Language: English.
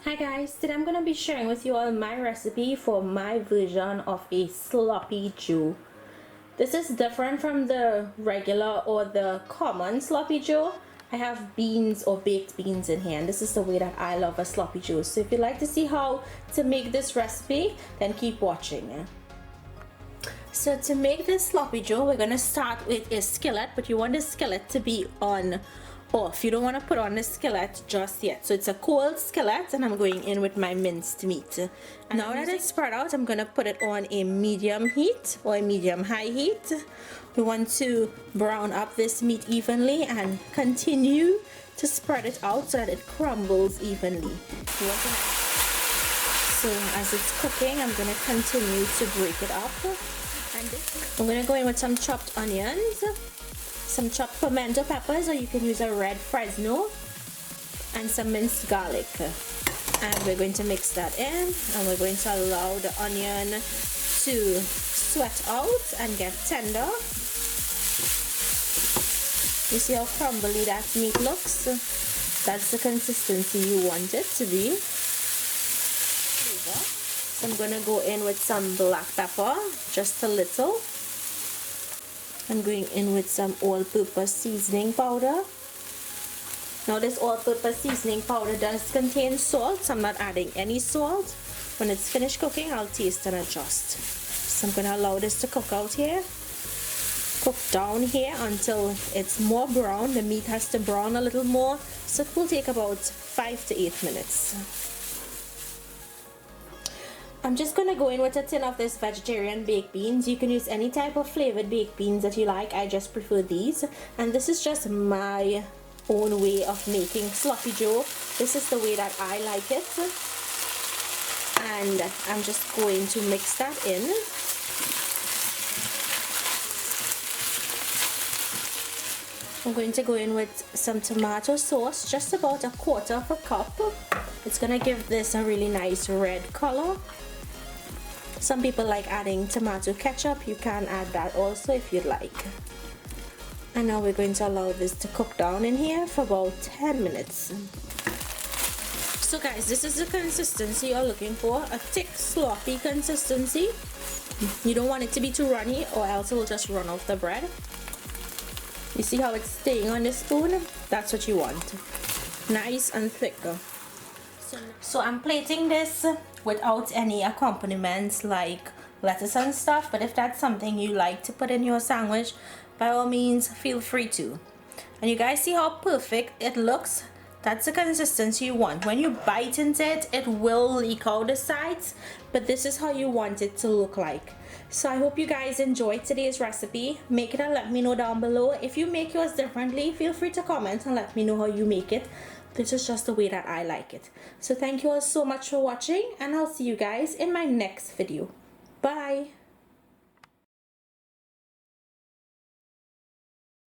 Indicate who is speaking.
Speaker 1: Hi guys, today I'm going to be sharing with you all my recipe for my version of a sloppy joe. This is different from the regular or the common sloppy joe. I have beans or baked beans in here, and this is the way that I love a sloppy joe. So if you'd like to see how to make this recipe, then keep watching. So to make this sloppy joe, we're going to start with a skillet, but you want the skillet to be on off. You don't want to put on the skillet just yet. So it's a cold skillet, and I'm going in with my minced meat. And now that it's spread out, I'm going to put it on a medium heat or a medium high heat. We want to brown up this meat evenly and continue to spread it out so that it crumbles evenly. So as it's cooking, I'm going to continue to break it up. And I'm going to go in with some chopped onions, some chopped pimento peppers, or you can use a red Fresno, and some minced garlic. And we're going to mix that in, and we're going to allow the onion to sweat out and get tender. You see how crumbly that meat looks? That's the consistency you want it to be. So I'm going to go in with some black pepper, just a little. I'm going in with some all-purpose seasoning powder. Now this all-purpose seasoning powder does contain salt, so I'm not adding any salt. When it's finished cooking, I'll taste and adjust. So I'm going to allow this to cook out here. Cook down here until it's more brown. The meat has to brown a little more, so it will take about 5 to 8 minutes. I'm just going to go in with a tin of this vegetarian baked beans. You can use any type of flavored baked beans that you like. I just prefer these. And this is just my own way of making sloppy joe. This is the way that I like it. And I'm just going to mix that in. I'm going to go in with some tomato sauce, just about 1/4 cup. It's going to give this a really nice red color. Some people like adding tomato ketchup. You can add that also if you'd like. And now we're going to allow this to cook down in here for about 10 minutes. So guys, this is the consistency you're looking for, a thick sloppy consistency. You don't want it to be too runny, or else it will just run off the bread. You see how it's staying on the spoon? That's what you want, nice and thick. So I'm plating this without any accompaniments like lettuce and stuff, but if that's something you like to put in your sandwich, by all means feel free to. And you guys see how perfect it looks? That's the consistency you want. When you bite into it, it will leak out the sides, but this is how you want it to look like. So I hope you guys enjoyed today's recipe. Make it and let me know down below. If you make yours differently, feel free to comment and let me know how you make it. This is just the way that I like it. So thank you all so much for watching, and I'll see you guys in my next video. Bye!